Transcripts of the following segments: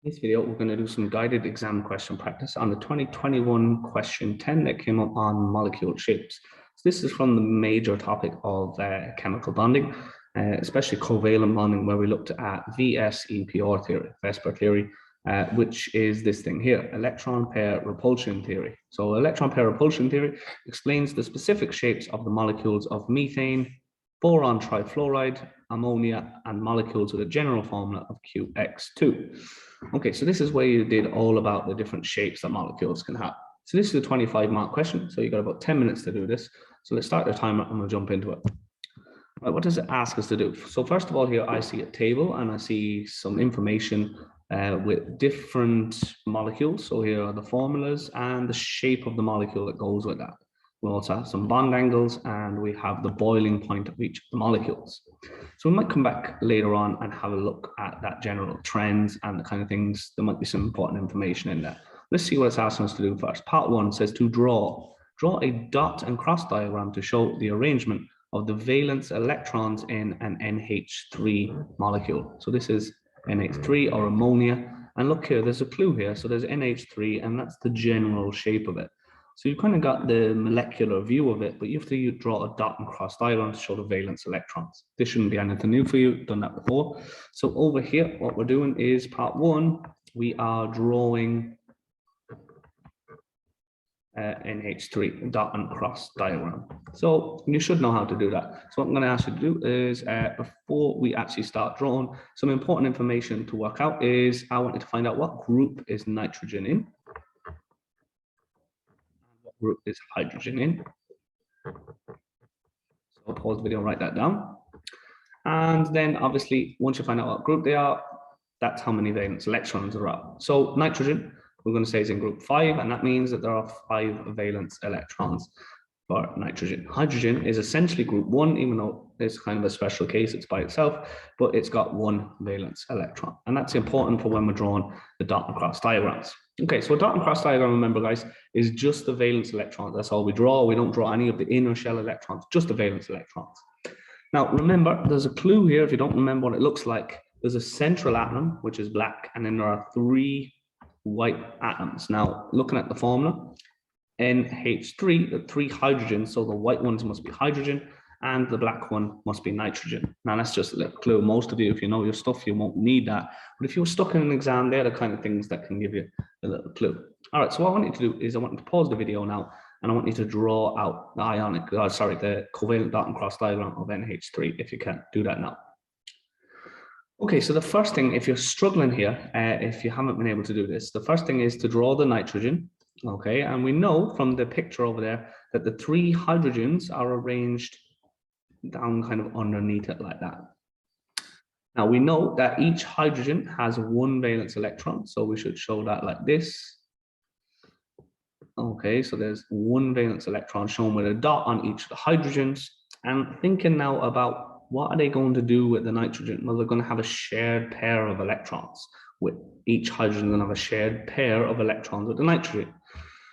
In this video, we're going to do some guided exam question practice on the 2021 question 10 that came up on molecule shapes. So this is from the major topic of chemical bonding, especially covalent bonding, where we looked at VSEPR theory, Vesper theory, which is this thing here, electron pair repulsion theory. So electron pair repulsion theory explains the specific shapes of the molecules of methane, boron trifluoride, ammonia, and molecules with a general formula of QX2. Okay, so this is where you did all about the different shapes that molecules can have. So this is a 25-mark question, so you've got about 10 minutes to do this. So let's start the timer and we'll jump into it. Right, what does it ask us to do? So first of all, here I see a table and I see some information with different molecules. So here are the formulas and the shape of the molecule that goes with that. We also have some bond angles and we have the boiling point of each of the molecules. So we might come back later on and have a look at that general trends and the kind of things. There might be some important information in there. Let's see what it's asking us to do first. Part 1 says to draw a dot and cross diagram to show the arrangement of the valence electrons in an NH3 molecule. So this is NH3 or ammonia. And look here, there's a clue here. So there's NH3 and that's the general shape of it. So you've kind of got the molecular view of it, but you have to draw a dot and cross diagram to show the valence electrons. This shouldn't be anything new for you, done that before. So over here, what we're doing is part 1, we are drawing NH3 dot and cross diagram. So you should know how to do that. So what I'm going to ask you to do is, before we actually start drawing, some important information to work out is I want you to find out what group is nitrogen in. Group is hydrogen in. So I'll pause the video, write that down. And then obviously, once you find out what group they are, that's how many valence electrons there are. So nitrogen, we're going to say is in group 5, and that means that there are 5 valence electrons for nitrogen. Hydrogen is essentially group 1, even though it's kind of a special case, it's by itself, but it's got 1 valence electron. And that's important for when we're drawing the dot and cross diagrams. Okay, so a dot and cross diagram, remember guys, is just the valence electrons. That's all we draw. We don't draw any of the inner shell electrons, just the valence electrons. Now, remember, there's a clue here. If you don't remember what it looks like, there's a central atom, which is black, and then there are 3 white atoms. Now, looking at the formula, NH3, the 3 hydrogens, so the white ones must be hydrogen, and the black one must be nitrogen. Now, that's just a little clue. Most of you, if you know your stuff, you won't need that. But if you're stuck in an exam, they're the kind of things that can give you a little clue. All right, so what I want you to do is I want you to pause the video now, and I want you to draw out the the covalent dot and cross diagram of NH3, if you can. Do that now. Okay, so the first thing, if you're struggling here, if you haven't been able to do this, the first thing is to draw the nitrogen. Okay, and we know from the picture over there that the 3 hydrogens are arranged down kind of underneath it like that. Now we know that each hydrogen has 1 valence electron, so we should show that like this. Okay, so there's 1 valence electron shown with a dot on each of the hydrogens. And thinking now about what are they going to do with the nitrogen? Well, they're going to have a shared pair of electrons. With each hydrogen going to have a shared pair of electrons with the nitrogen.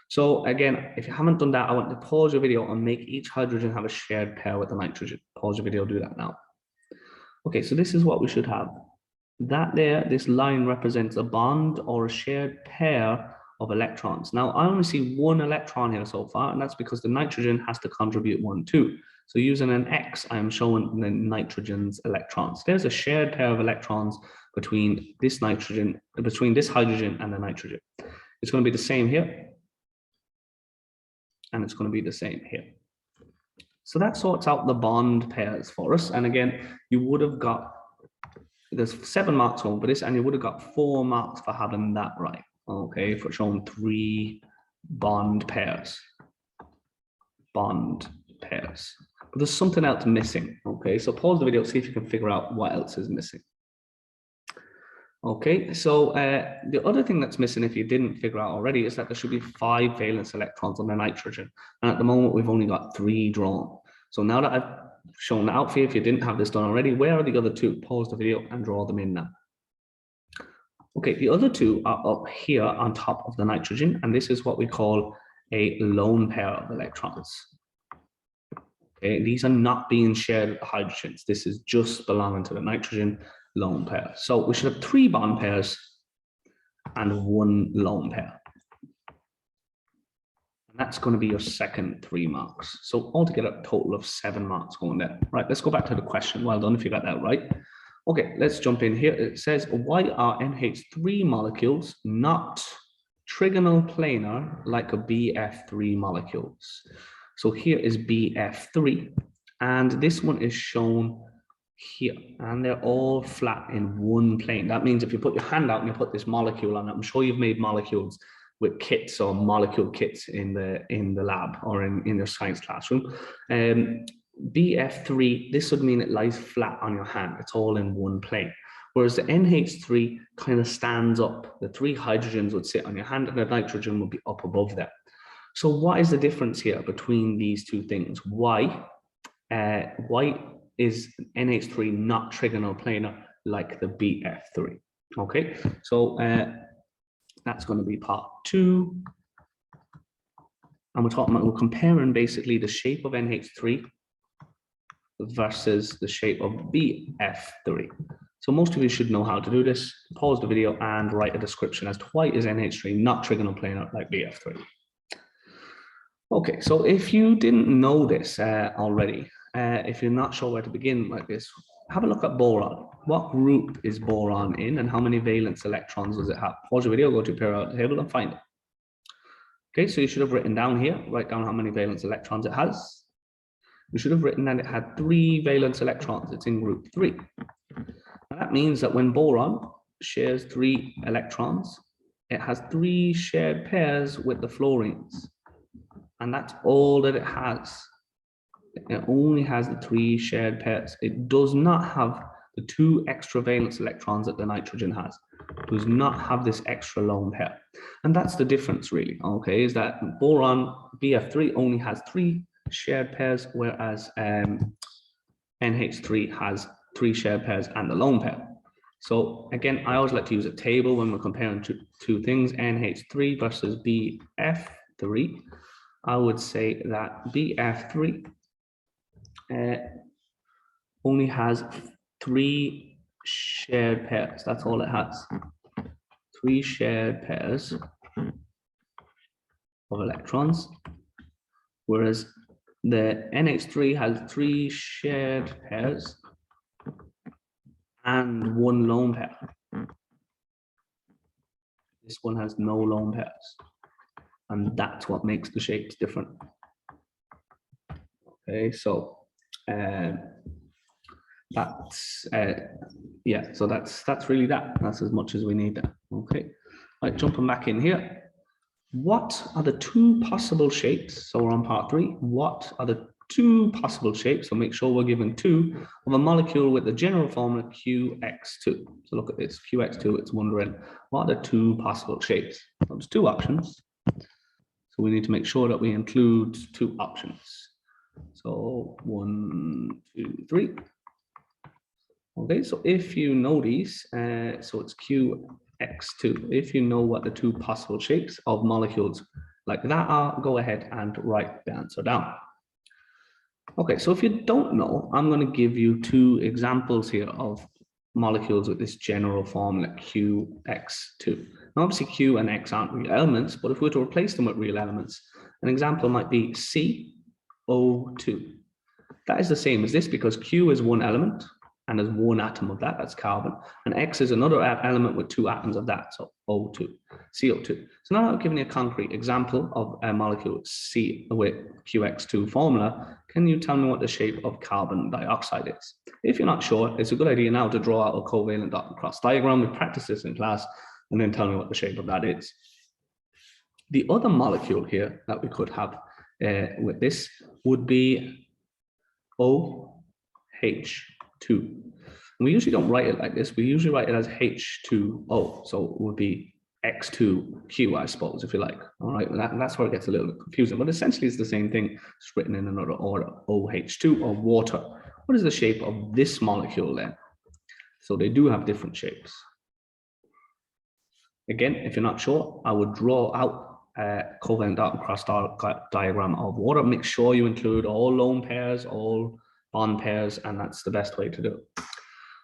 So again, if you haven't done that, I want to pause your video and make each hydrogen have a shared pair with the nitrogen. Pause your video, do that now. Okay, so this is what we should have. That there, this line represents a bond or a shared pair of electrons. Now, I only see 1 electron here so far, and that's because the nitrogen has to contribute 1 too. So using an X, I am showing the nitrogen's electrons. There's a shared pair of electrons between this hydrogen and the nitrogen. It's going to be the same here. And it's going to be the same here. So that sorts out the bond pairs for us. And again, you would have got, there's 7 marks home for this, and you would have got 4 marks for having that right. Okay, for showing 3 bond pairs. Bond pairs. But there's something else missing. Okay, so pause the video, see if you can figure out what else is missing. Okay, so the other thing that's missing, if you didn't figure out already, is that there should be 5 valence electrons on the nitrogen. And at the moment, we've only got 3 drawn. So now that I've shown that out for you, if you didn't have this done already, where are the other 2? Pause the video and draw them in now. Okay, the other 2 are up here on top of the nitrogen, and this is what we call a lone pair of electrons. Okay, these are not being shared with the hydrogens. This is just belonging to the nitrogen lone pair. So we should have 3 bond pairs and 1 lone pair. And that's going to be your second 3 marks. So altogether, a total of 7 marks going there. Right, let's go back to the question. Well done if you got that right. Okay, let's jump in here. It says, why are NH3 molecules not trigonal planar like a BF3 molecules? So here is BF3, and this one is shown here, and they're all flat in one plane. That means if you put your hand out and you put this molecule on it, I'm sure you've made molecules with kits or molecule kits in the lab or in your science classroom. BF3, this would mean it lies flat on your hand. It's all in one plane. Whereas the NH3 kind of stands up. The 3 hydrogens would sit on your hand and the nitrogen would be up above them. So what is the difference here between these two things? Why is NH3 not trigonal planar like the BF3? Okay, so that's going to be part 2. And we're comparing basically the shape of NH3 versus the shape of BF3. So most of you should know how to do this. Pause the video and write a description as to why is NH3 not trigonal planar like BF3. Okay, so if you didn't know this already, if you're not sure where to begin like this, have a look at boron. What group is boron in and how many valence electrons does it have? Pause the video, go to your periodic table and find it. Okay, so you should have written down here, write down how many valence electrons it has. You should have written that it had 3 valence electrons. It's in group 3. And that means that when boron shares 3 electrons, it has 3 shared pairs with the fluorines. And that's all that it has. It only has the 3 shared pairs. It does not have the 2 extra valence electrons that the nitrogen has. It does not have this extra lone pair. And that's the difference really, okay, is that boron BF3 only has 3 shared pairs, whereas NH3 has 3 shared pairs and the lone pair. So again, I always like to use a table when we're comparing two things, NH3 versus BF3. I would say that BF3 only has 3 shared pairs. That's all it has. 3 shared pairs of electrons, whereas the NH3 has 3 shared pairs and 1 lone pair. This one has no lone pairs. And that's what makes the shapes different. Okay, so that's yeah, so that's really that. That's as much as we need there. Okay, right, jumping back in here. What are the 2 possible shapes? So we're on part 3. What are the 2 possible shapes? So make sure we're given 2 of a molecule with the general formula QX2. So look at this, QX2. It's wondering what are the 2 possible shapes? So there's 2 options. So we need to make sure that we include 2 options. So 1, 2, 3. Okay, so if you know these, so it's QX2. If you know what the 2 possible shapes of molecules like that are, go ahead and write the answer down. Okay, so if you don't know, I'm going to give you 2 examples here of molecules with this general formula QX2. Now, obviously Q and X aren't real elements, but if we were to replace them with real elements, an example might be CO2. That is the same as this because Q is 1 element and there's 1 atom of that, that's carbon, and X is another element with 2 atoms of that, so O2, CO2. So now I've given you a concrete example of a molecule C with QX2 formula. Can you tell me what the shape of carbon dioxide is? If you're not sure, it's a good idea now to draw out a covalent dot and cross diagram. We practice this in class, and then tell me what the shape of that is. The other molecule here that we could have with this would be OH2. We usually don't write it like this. We usually write it as H2O. So it would be X2Q, I suppose, if you like. All right, that's where it gets a little bit confusing. But essentially, it's the same thing. It's written in another order. OH2 or water. What is the shape of this molecule then? So they do have different shapes. Again, if you're not sure, I would draw out a covalent dot and cross diagram of water. Make sure you include all lone pairs, all bond pairs, and that's the best way to do it.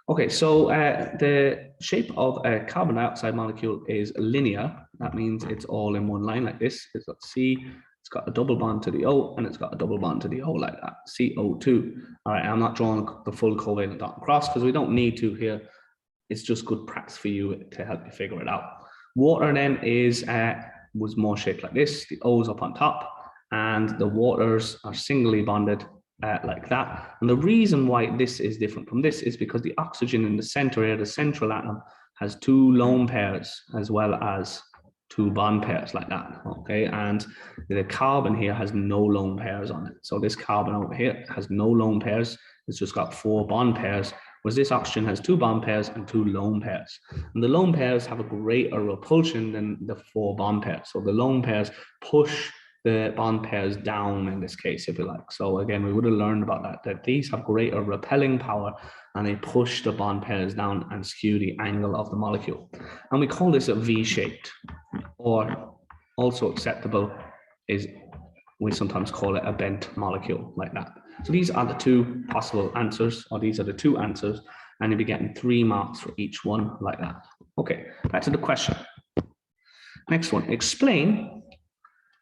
Okay, so the shape of a carbon dioxide molecule is linear. That means it's all in one line like this. It's got C, it's got a double bond to the O, and it's got a double bond to the O like that, CO2. All right, I'm not drawing the full covalent dot across because we don't need to here. It's just good practice for you to help you figure it out. Water then was more shaped like this. The O's up on top, and the waters are singly bonded like that. And the reason why this is different from this is because the oxygen in the center here, the central atom, has two lone pairs as well as two bond pairs like that. Okay, and the carbon here has no lone pairs on it. So this carbon over here has no lone pairs. It's just got four bond pairs, whereas this oxygen has two bond pairs and two lone pairs. And the lone pairs have a greater repulsion than the four bond pairs. So the lone pairs push the bond pairs down in this case, if you like. So again, we would have learned about that these have greater repelling power and they push the bond pairs down and skew the angle of the molecule. And we call this a V-shaped, or also acceptable is we sometimes call it a bent molecule like that. So these are the two possible answers, or these are the two answers, and you'll be getting 3 marks for each one like that. Okay, back to the question. Next one, explain.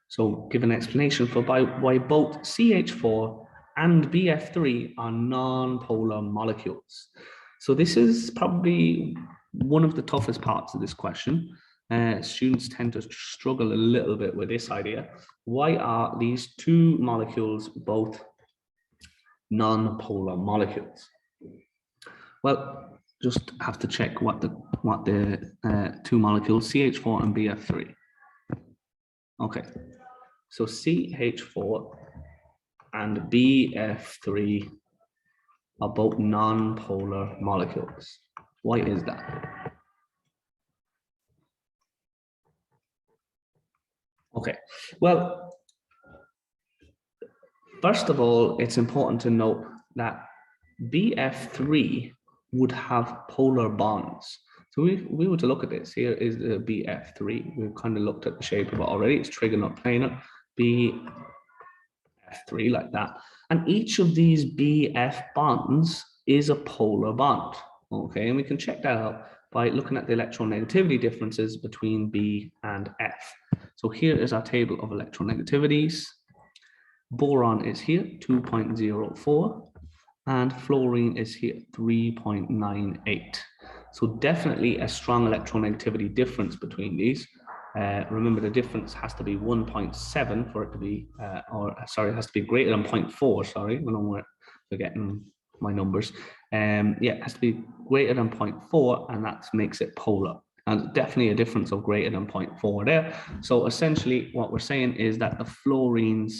So give an explanation for why both CH4 and BF3 are non-polar molecules. So this is probably one of the toughest parts of this question. Students tend to struggle a little bit with this idea. Why are these two molecules both non-polar molecules? Well, just have to check what the two molecules, CH4 and BF3. Okay, so CH4 and BF3 are both non-polar molecules. Why is that? Okay, well, first of all, it's important to note that BF3 would have polar bonds. So we were to look at this. Here is the BF3. We've kind of looked at the shape of it already. It's trigonoplanar, BF3 like that. And each of these BF bonds is a polar bond. Okay, and we can check that out by looking at the electronegativity differences between B and F. So here is our table of electronegativities. Boron is here, 2.04. And fluorine is here, 3.98. So definitely a strong electronegativity difference between these. Remember, the difference has to be 1.7 for it to be, it has to be greater than 0.4, sorry, when I'm forgetting my numbers. Yeah, it has to be greater than 0.4, and that makes it polar. And definitely a difference of greater than 0.4 there. So essentially what we're saying is that the fluorines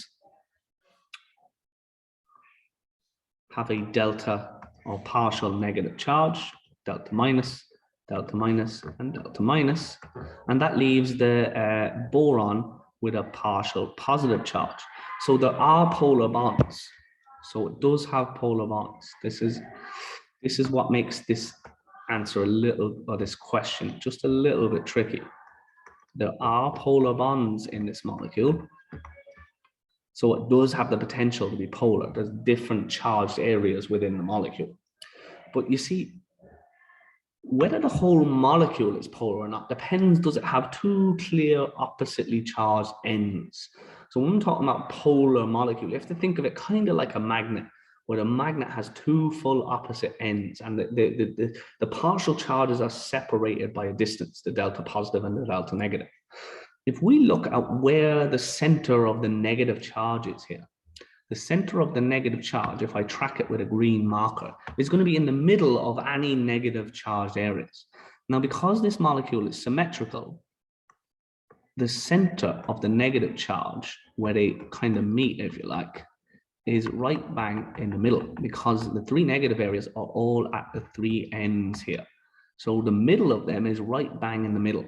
have a delta or partial negative charge, delta minus, and delta minus. And that leaves the boron with a partial positive charge. So there are polar bonds. So it does have polar bonds. This is what makes this answer a little, or this question, just a little bit tricky. There are polar bonds in this molecule. So it does have the potential to be polar. There's different charged areas within the molecule. But you see, whether the whole molecule is polar or not depends, does it have two clear oppositely charged ends? So when I'm talking about polar molecule, you have to think of it kind of like a magnet, where the magnet has two full opposite ends, and the partial charges are separated by a distance, the delta positive and the delta negative. If we look at where the center of the negative charge is here, the center of the negative charge, if I track it with a green marker, is going to be in the middle of any negative charged areas. Now, because this molecule is symmetrical, the center of the negative charge, where they kind of meet, if you like, is right bang in the middle, because the three negative areas are all at the three ends here. So the middle of them is right bang in the middle,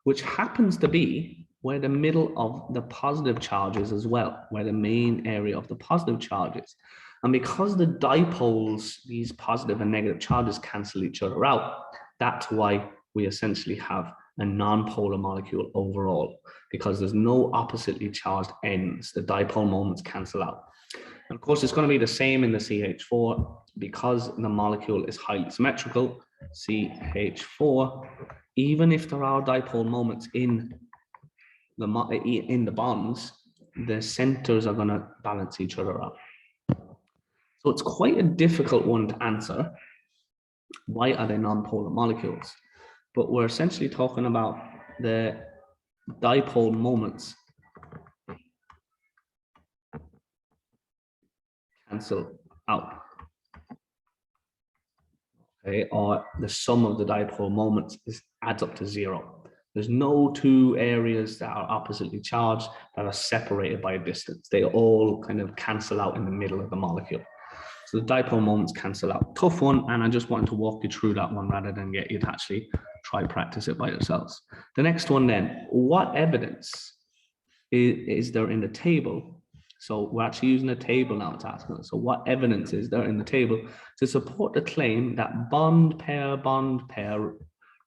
which happens to be where the middle of the positive charges as well, where the main area of the positive charges. And because the dipoles, these positive and negative charges, cancel each other out, that's why we essentially have a non-polar molecule overall, because there's no oppositely charged ends. The dipole moments cancel out. And of course, it's going to be the same in the CH4 because the molecule is highly symmetrical. CH4, even if there are dipole moments in the bonds, the centers are going to balance each other out. So it's quite a difficult one to answer. Why are they non-polar molecules? But we're essentially talking about the dipole moments cancel out. Okay, or the sum of the dipole moments adds up to 0. There's no two areas that are oppositely charged that are separated by a distance. They all kind of cancel out in the middle of the molecule. So the dipole moments cancel out. Tough one, and I just wanted to walk you through that one rather than get you to actually try practice it by yourselves. The next one then, what evidence is there in the table? So we're actually using a table now to ask us. So what evidence is there in the table to support the claim that bond pair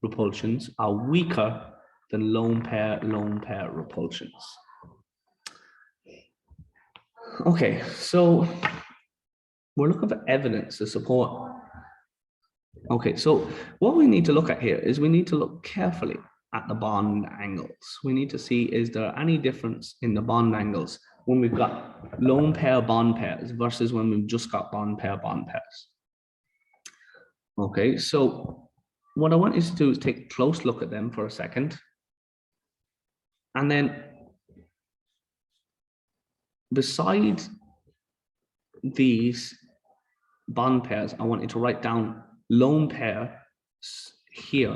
repulsions are weaker than lone pair repulsions? Okay, so we're looking for evidence to support. Okay, so what we need to look at here is we need to look carefully at the bond angles. We need to see, is there any difference in the bond angles when we've got lone pair bond pairs versus when we've just got bond pairs. Okay, so what I want you to do is take a close look at them for a second. And then beside these bond pairs, I want you to write down lone pair here.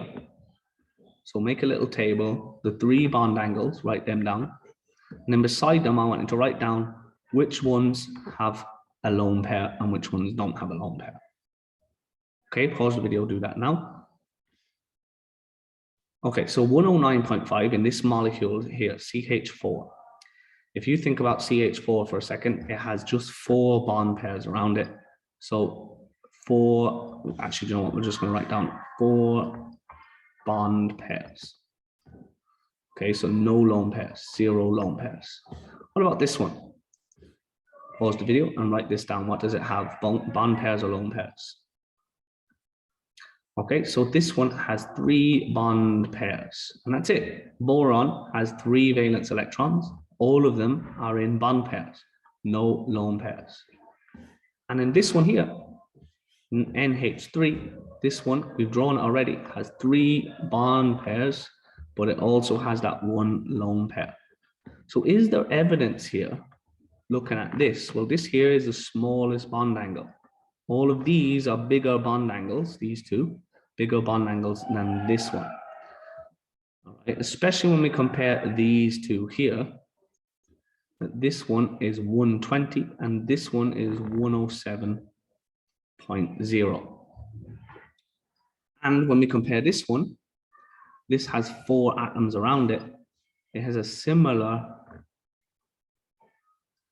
So make a little table, the 3 bond angles, write them down. And then beside them, I want you to write down which ones have a lone pair and which ones don't have a lone pair. Okay, pause the video, do that now. Okay, so 109.5 in this molecule here, CH4. If you think about CH4 for a second, it has just 4 bond pairs around it. So 4, actually, you know what, we're just going to write down 4 bond pairs. Okay, so no lone pairs, 0 lone pairs. What about this one? Pause the video and write this down. What does it have? Bond pairs or lone pairs? Okay, so this one has 3 bond pairs, and that's it. Boron has 3 valence electrons. All of them are in bond pairs, no lone pairs. And then this one here, NH3, this one we've drawn already, has 3 bond pairs, but it also has that 1 lone pair. So is there evidence here looking at this? Well, this here is the smallest bond angle. All of these are bigger bond angles, these 2, bigger bond angles than this one. All right, especially when we compare these 2 here. This one is 120 and this one is 107.0. And when we compare this one, this has 4 atoms around it. It has a similar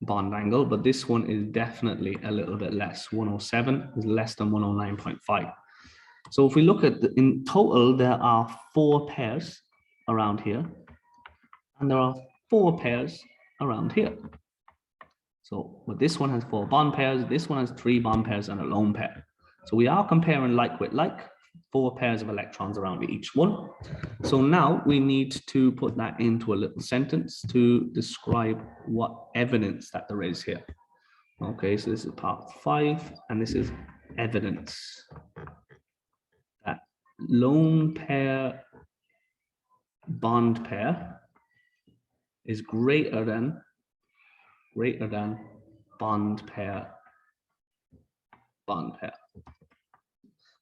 bond angle, but this one is definitely a little bit less. 107 is less than 109.5. So if we look at in total, there are 4 pairs around here, and there are 4 pairs around here. So but this one has 4 bond pairs, this one has 3 bond pairs and a lone pair. So we are comparing like with like, 4 pairs of electrons around each one. So now we need to put that into a little sentence to describe what evidence that there is here. Okay, so this is part 5, and this is evidence that lone pair bond pair is greater than bond pair.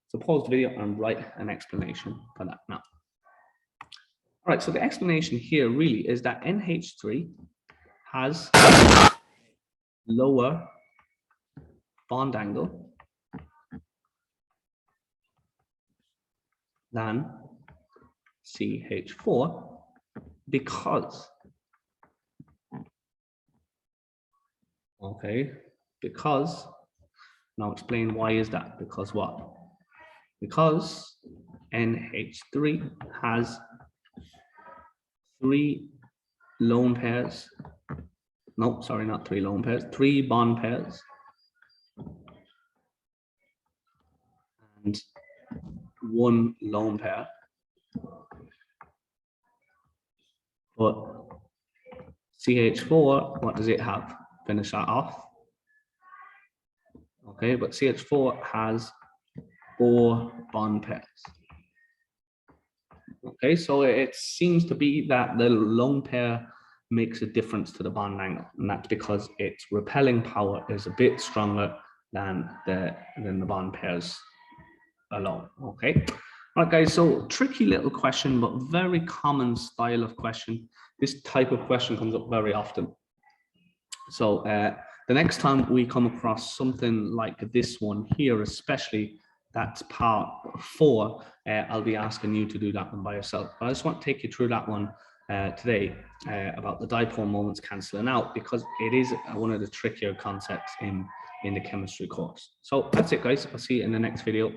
So pause the video and write an explanation for that now. All right, so the explanation here really is that NH3 has lower bond angle than CH4 because, now explain why is that, because what? Because NH3 has 3 lone pairs No, sorry, not 3 lone pairs, 3 bond pairs. And 1 lone pair. But CH4, what does it have? Finish that off. Okay, but CH4 has 4 bond pairs. Okay, so it seems to be that the lone pair makes a difference to the bond angle, and that's because its repelling power is a bit stronger than the bond pairs alone. Okay, all right, guys. So tricky little question, but very common style of question. This type of question comes up very often. So the next time we come across something like this one here, especially that's part 4, I'll be asking you to do that one by yourself. But I just want to take you through that one today about the dipole moments cancelling out, because it is one of the trickier concepts in the chemistry course. So that's it, guys. I'll see you in the next video.